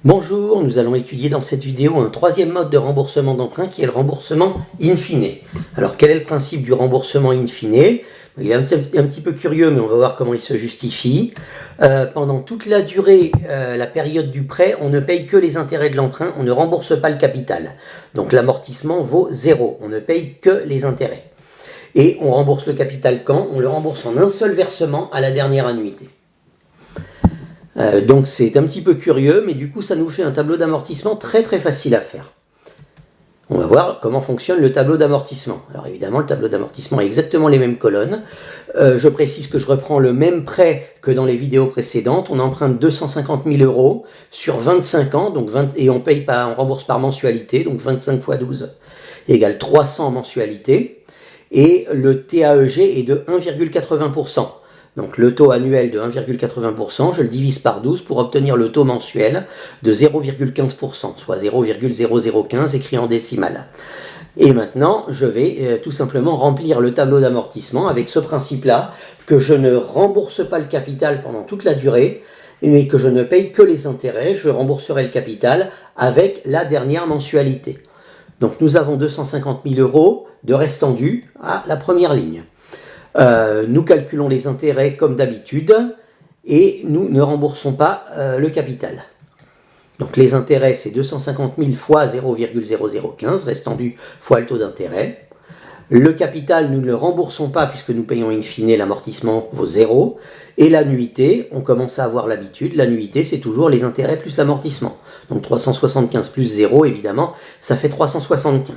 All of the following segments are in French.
Bonjour, nous allons étudier dans cette vidéo un troisième mode de remboursement d'emprunt qui est le remboursement in fine. Alors quel est le principe du remboursement in fine? Il est un petit peu curieux, mais on va voir comment il se justifie. Pendant toute la durée, la période du prêt, on ne paye que les intérêts de l'emprunt, on ne rembourse pas le capital. Donc l'amortissement vaut 0, on ne paye que les intérêts. Et on rembourse le capital quand? On le rembourse en un seul versement à la dernière annuité. Donc c'est un petit peu curieux, mais du coup ça nous fait un tableau d'amortissement très facile à faire. On va voir comment fonctionne le tableau d'amortissement. Alors évidemment le tableau d'amortissement a exactement les mêmes colonnes. Je précise que je reprends le même prêt que dans les vidéos précédentes. On emprunte 250 000 € sur 25 ans, donc et on rembourse par mensualité, donc 25 x 12 égale 300 mensualités. Et le TAEG est de 1,80%. Donc le taux annuel de 1,80%, je le divise par 12 pour obtenir le taux mensuel de 0,15%, soit 0,0015 écrit en décimale. Et maintenant, je vais tout simplement remplir le tableau d'amortissement avec ce principe-là, que je ne rembourse pas le capital pendant toute la durée, mais que je ne paye que les intérêts, je rembourserai le capital avec la dernière mensualité. Donc nous avons 250 000 € de restant dû à la première ligne. Nous calculons les intérêts comme d'habitude et nous ne remboursons pas le capital. Donc les intérêts c'est 250 000 fois 0,0015, restant dû fois le taux d'intérêt. Le capital nous ne le remboursons pas puisque nous payons in fine, l'amortissement vaut 0. Et l'annuité, on commence à avoir l'habitude, l'annuité c'est toujours les intérêts plus l'amortissement. Donc 375 plus 0 évidemment, ça fait 375.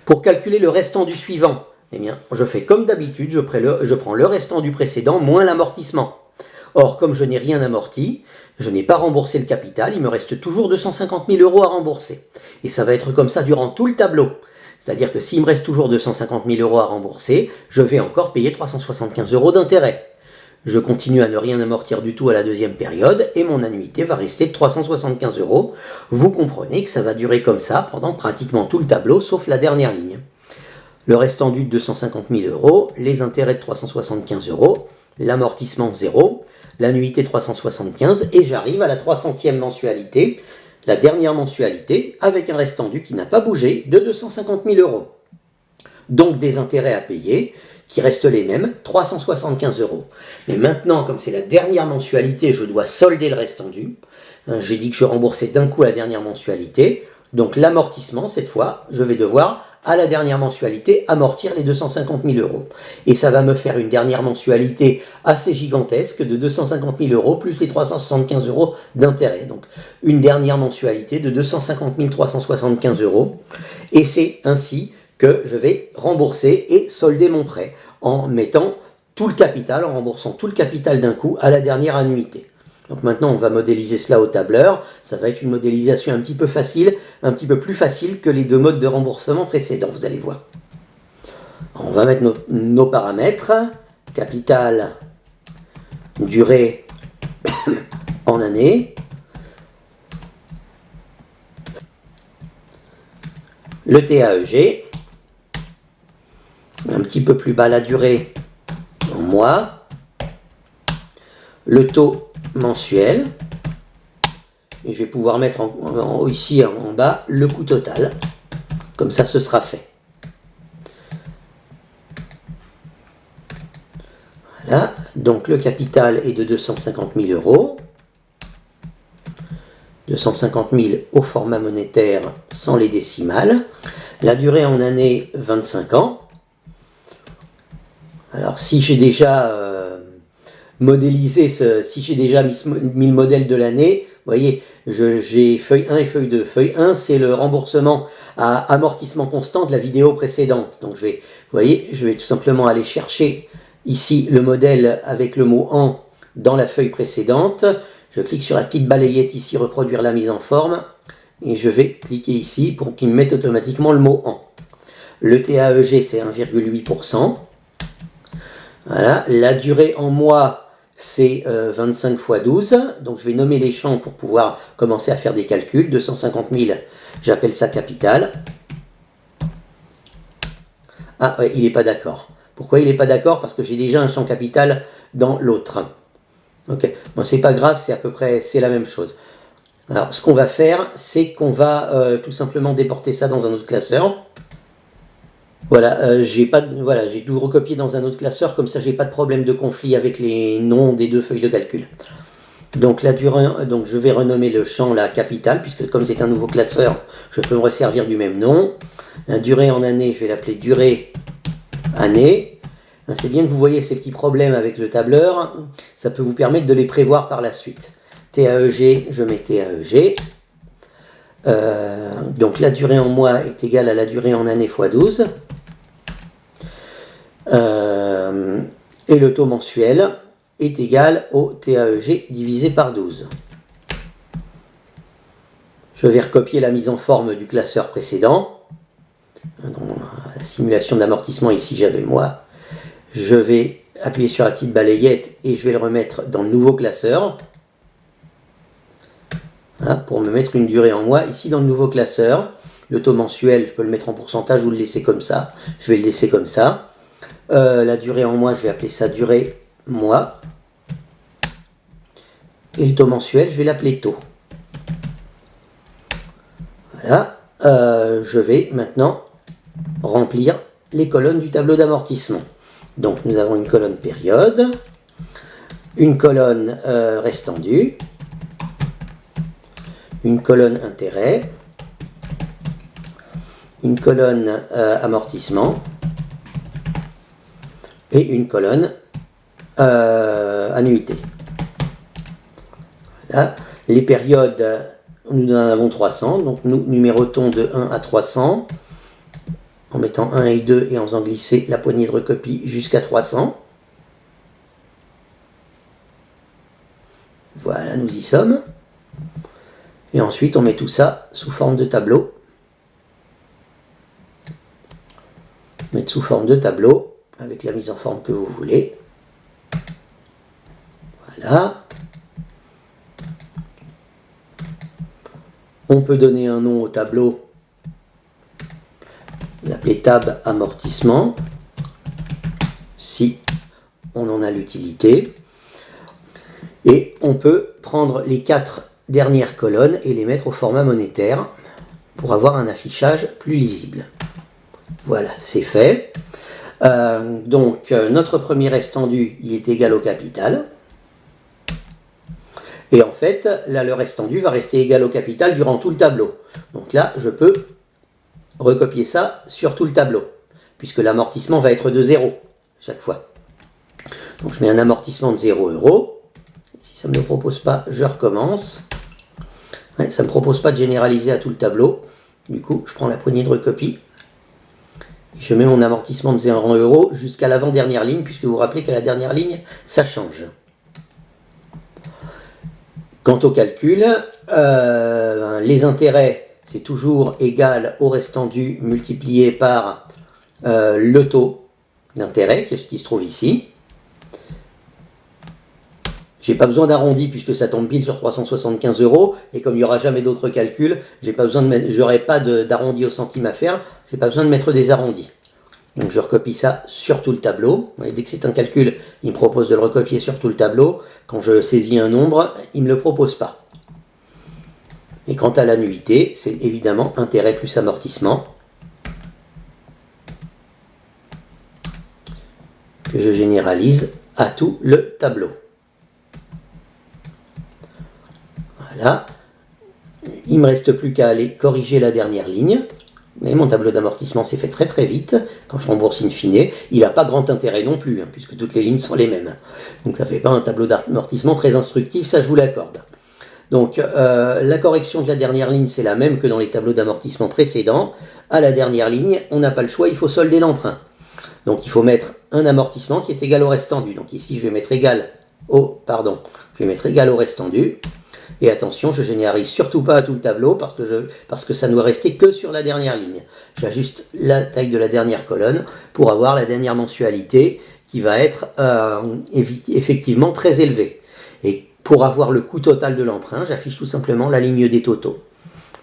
Pour calculer le restant du suivant, eh bien, je fais comme d'habitude, je prends le restant du précédent moins l'amortissement. Or, comme je n'ai rien amorti, je n'ai pas remboursé le capital, il me reste toujours 250 000 € à rembourser. Et ça va être comme ça durant tout le tableau. C'est-à-dire que s'il me reste toujours 250 000 € à rembourser, je vais encore payer 375 € d'intérêt. Je continue à ne rien amortir du tout à la deuxième période et mon annuité va rester de 375 €. Vous comprenez que ça va durer comme ça pendant pratiquement tout le tableau, sauf la dernière ligne. Le restant dû de 250 000 €, les intérêts de 375 €, l'amortissement 0, l'annuité 375 et j'arrive à la 300e mensualité, la dernière mensualité, avec un restant dû qui n'a pas bougé de 250 000 €. Donc des intérêts à payer qui restent les mêmes, 375 €. Mais maintenant, comme c'est la dernière mensualité, je dois solder le restant dû. J'ai dit que je remboursais d'un coup la dernière mensualité, donc l'amortissement, cette fois, je vais devoir à la dernière mensualité, amortir les 250 000 €. Et ça va me faire une dernière mensualité assez gigantesque de 250 000 € plus les 375 € d'intérêt. Donc une dernière mensualité de 250 375 €. Et c'est ainsi que je vais rembourser et solder mon prêt en mettant tout le capital, en remboursant tout le capital d'un coup à la dernière annuité. Donc maintenant, on va modéliser cela au tableur. Ça va être une modélisation un petit peu facile, un petit peu plus facile que les deux modes de remboursement précédents, vous allez voir. On va mettre nos paramètres. Capital, durée en années. Le TAEG. Un petit peu plus bas, la durée en mois. Le taux mensuel, et je vais pouvoir mettre ici en bas le coût total, comme ça ce sera fait. Voilà, donc le capital est de 250 000 €, 250 000 au format monétaire sans les décimales, la durée en année 25 ans. Alors si j'ai déjà modéliser si j'ai déjà mis le modèle de l'année, vous voyez, j'ai feuille 1 et feuille 2. Feuille 1, c'est le remboursement à amortissement constant de la vidéo précédente. Donc vous voyez, je vais tout simplement aller chercher ici le modèle avec le mot en dans la feuille précédente. Je clique sur la petite balayette ici, reproduire la mise en forme, et je vais cliquer ici pour qu'il me mette automatiquement le mot en. Le TAEG, c'est 1,8%. Voilà, la durée en mois, c'est 25 x 12, donc je vais nommer les champs pour pouvoir commencer à faire des calculs. 250 000, j'appelle ça capital. Ah, ouais, il n'est pas d'accord. Pourquoi il n'est pas d'accord? Parce que j'ai déjà un champ capital dans l'autre. Ok, bon, c'est pas grave, c'est à peu près, c'est la même chose. Alors, ce qu'on va faire, c'est qu'on va tout simplement déporter ça dans un autre classeur. Voilà, j'ai tout recopié dans un autre classeur, comme ça j'ai pas de problème de conflit avec les noms des deux feuilles de calcul. Donc la durée, donc je vais renommer le champ la capitale, puisque comme c'est un nouveau classeur, je peux me resservir du même nom. La durée en année, je vais l'appeler durée année. C'est bien que vous voyez ces petits problèmes avec le tableur, ça peut vous permettre de les prévoir par la suite. TAEG, je mets TAEG. Donc la durée en mois est égale à la durée en année fois 12. Et le taux mensuel est égal au TAEG divisé par 12. Je vais recopier la mise en forme du classeur précédent. Dans la simulation d'amortissement, ici j'avais mois. Je vais appuyer sur la petite balayette et je vais le remettre dans le nouveau classeur. Voilà, pour me mettre une durée en mois ici dans le nouveau classeur. Le taux mensuel, je peux le mettre en pourcentage ou le laisser comme ça. Je vais le laisser comme ça. La durée en mois, je vais appeler ça durée mois. Et le taux mensuel, je vais l'appeler taux. Voilà. Je vais maintenant remplir les colonnes du tableau d'amortissement. Donc nous avons une colonne période, une colonne restant dû, une colonne intérêt, une colonne amortissement et une colonne annuité. Voilà. Les périodes, nous en avons 300, donc nous numérotons de 1 à 300 en mettant 1 et 2 et en faisant glisser la poignée de recopie jusqu'à 300. Voilà, nous y sommes. Et ensuite, on met tout ça sous forme de tableau. Mettre sous forme de tableau, avec la mise en forme que vous voulez. Voilà. On peut donner un nom au tableau, l'appeler tab amortissement, si on en a l'utilité. Et on peut prendre les 4 dernières colonnes et les mettre au format monétaire pour avoir un affichage plus lisible. Voilà, c'est fait. Donc notre premier restant dû, il est égal au capital. Et en fait, là, le restant dû va rester égal au capital durant tout le tableau. Donc là, je peux recopier ça sur tout le tableau, puisque l'amortissement va être de 0 chaque fois. Donc je mets un amortissement de 0 €. Si ça ne me le propose pas, je recommence. Ouais, ça ne me propose pas de généraliser à tout le tableau. Du coup, je prends la poignée de recopie. Je mets mon amortissement de 0 € jusqu'à l'avant-dernière ligne, puisque vous vous rappelez qu'à la dernière ligne, ça change. Quant au calcul, les intérêts, c'est toujours égal au restant dû multiplié par le taux d'intérêt qui se trouve ici. J'ai pas besoin d'arrondi puisque ça tombe pile sur 375 €, et comme il n'y aura jamais d'autres calculs, j'aurai pas d'arrondi au centime à faire, j'ai pas besoin de mettre des arrondis. Donc je recopie ça sur tout le tableau. Vous voyez, dès que c'est un calcul, il me propose de le recopier sur tout le tableau. Quand je saisis un nombre, il ne me le propose pas. Et quant à l'annuité, c'est évidemment intérêt plus amortissement que je généralise à tout le tableau. Voilà. Il ne me reste plus qu'à aller corriger la dernière ligne. Mais mon tableau d'amortissement s'est fait très très vite. Quand je rembourse in fine, il n'a pas grand intérêt non plus, puisque toutes les lignes sont les mêmes. Donc ça ne fait pas un tableau d'amortissement très instructif, ça je vous l'accorde. Donc la correction de la dernière ligne, c'est la même que dans les tableaux d'amortissement précédents. À la dernière ligne, on n'a pas le choix, il faut solder l'emprunt. Donc il faut mettre un amortissement qui est égal au restant dû. Donc ici, je vais mettre égal au restant dû. Et attention, je généralise surtout pas à tout le tableau parce que ça ne doit rester que sur la dernière ligne. J'ajuste la taille de la dernière colonne pour avoir la dernière mensualité qui va être effectivement très élevée. Et pour avoir le coût total de l'emprunt, j'affiche tout simplement la ligne des totaux.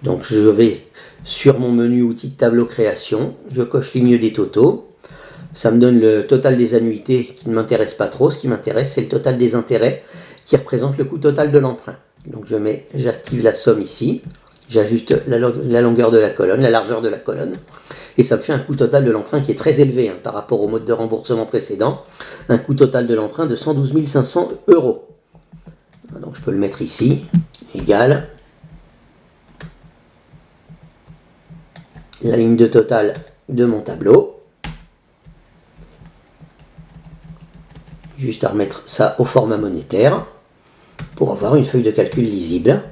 Donc je vais sur mon menu outils de tableau création, je coche ligne des totaux. Ça me donne le total des annuités qui ne m'intéresse pas trop. Ce qui m'intéresse, c'est le total des intérêts qui représente le coût total de l'emprunt. Donc j'active la somme ici, j'ajuste la longueur de la colonne, la largeur de la colonne, et ça me fait un coût total de l'emprunt qui est très élevé par rapport au mode de remboursement précédent, un coût total de l'emprunt de 112 500 €. Donc je peux le mettre ici, égal la ligne de total de mon tableau. Juste à remettre ça au format monétaire pour avoir une feuille de calcul lisible.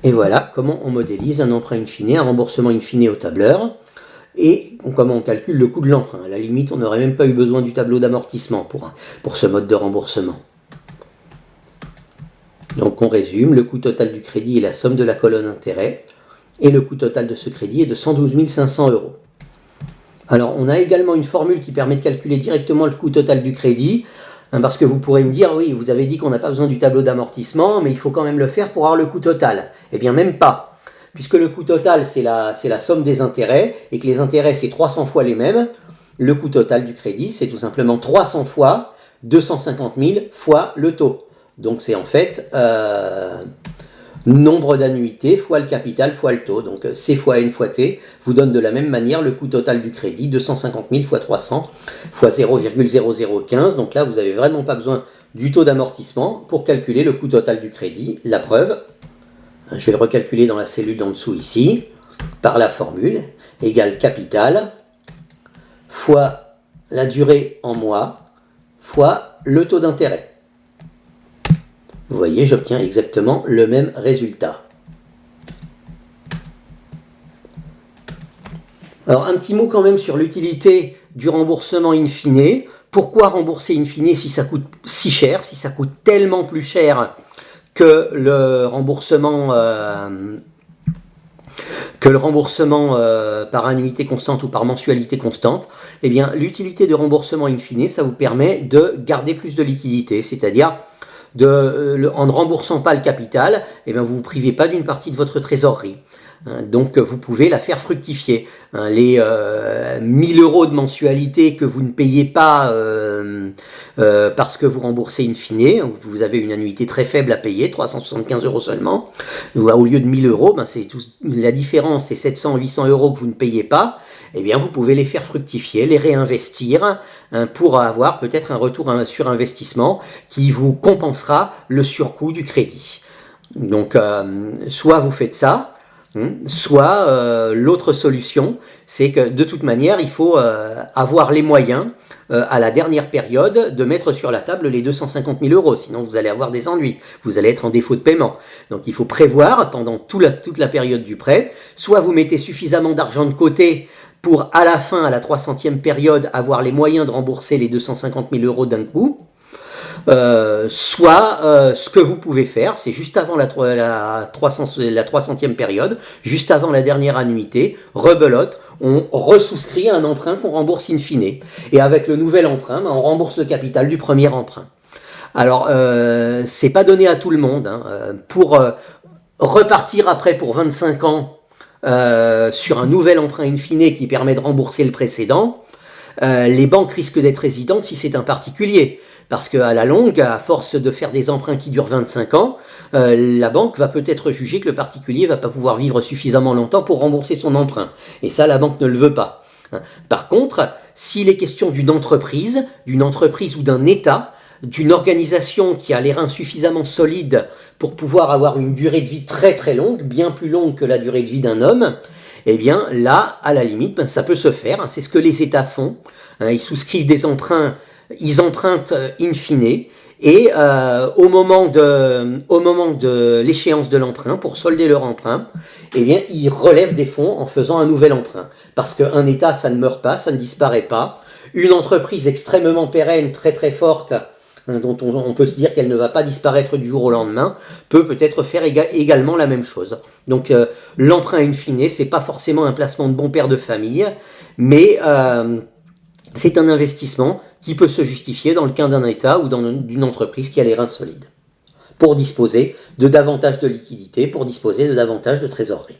Et voilà comment on modélise un emprunt in fine, un remboursement in fine au tableur, et comment on calcule le coût de l'emprunt. À la limite, on n'aurait même pas eu besoin du tableau d'amortissement pour ce mode de remboursement. Donc on résume, le coût total du crédit est la somme de la colonne intérêt, et le coût total de ce crédit est de 112 500 €. Alors on a également une formule qui permet de calculer directement le coût total du crédit, parce que vous pourrez me dire, oui, vous avez dit qu'on n'a pas besoin du tableau d'amortissement, mais il faut quand même le faire pour avoir le coût total. Eh bien même pas, puisque le coût total c'est la somme des intérêts, et que les intérêts c'est 300 fois les mêmes, le coût total du crédit c'est tout simplement 300 fois 250 000 fois le taux. Donc c'est en fait nombre d'annuités fois le capital fois le taux. Donc C fois N fois T vous donne de la même manière le coût total du crédit, 250 000 fois 300 fois 0,0015. Donc là, vous n'avez vraiment pas besoin du taux d'amortissement pour calculer le coût total du crédit. La preuve, je vais le recalculer dans la cellule d'en dessous ici, par la formule, égale capital fois la durée en mois fois le taux d'intérêt. Vous voyez, j'obtiens exactement le même résultat. Alors, un petit mot quand même sur l'utilité du remboursement in fine. Pourquoi rembourser in fine si ça coûte si cher, si ça coûte tellement plus cher que le remboursement par annuité constante ou par mensualité constante? Eh bien, l'utilité de remboursement in fine, ça vous permet de garder plus de liquidité, c'est-à-dire en ne remboursant pas le capital, eh bien vous ne vous privez pas d'une partie de votre trésorerie. Donc vous pouvez la faire fructifier. Les 1000 € de mensualité que vous ne payez pas parce que vous remboursez in fine, vous avez une annuité très faible à payer, 375 € seulement, au lieu de 1000 €, la différence c'est 700-800 € que vous ne payez pas. Eh bien vous pouvez les faire fructifier, les réinvestir pour avoir peut-être un retour sur investissement qui vous compensera le surcoût du crédit. Donc soit vous faites ça, soit l'autre solution, c'est que de toute manière il faut avoir les moyens à la dernière période de mettre sur la table les 250 000 €, sinon vous allez avoir des ennuis, vous allez être en défaut de paiement. Donc il faut prévoir pendant toute la période du prêt, soit vous mettez suffisamment d'argent de côté pour à la fin, à la 300e période, avoir les moyens de rembourser les 250 000 € d'un coup, soit ce que vous pouvez faire, c'est juste avant la 300e période, juste avant la dernière annuité, rebelote, on resouscrit un emprunt qu'on rembourse in fine. Et avec le nouvel emprunt, on rembourse le capital du premier emprunt. Alors, c'est pas donné à tout le monde. Pour repartir après pour 25 ans, sur un nouvel emprunt in fine qui permet de rembourser le précédent, les banques risquent d'être hésitantes si c'est un particulier. Parce qu'à la longue, à force de faire des emprunts qui durent 25 ans, la banque va peut-être juger que le particulier ne va pas pouvoir vivre suffisamment longtemps pour rembourser son emprunt. Et ça, la banque ne le veut pas. Par contre, s'il est question d'une entreprise ou d'un État, d'une organisation qui a les reins suffisamment solides pour pouvoir avoir une durée de vie très très longue, bien plus longue que la durée de vie d'un homme, eh bien là, à la limite, ça peut se faire. C'est ce que les États font. Ils souscrivent des emprunts, ils empruntent in fine, et au moment de l'échéance de l'emprunt, pour solder leur emprunt, eh bien, ils relèvent des fonds en faisant un nouvel emprunt. Parce qu'un État, ça ne meurt pas, ça ne disparaît pas. Une entreprise extrêmement pérenne, très très forte, dont on peut se dire qu'elle ne va pas disparaître du jour au lendemain, peut-être faire également la même chose. Donc l'emprunt in fine, c'est pas forcément un placement de bon père de famille, mais c'est un investissement qui peut se justifier dans le cas d'un État ou d'une entreprise qui a les reins solides, pour disposer de davantage de liquidités, pour disposer de davantage de trésorerie.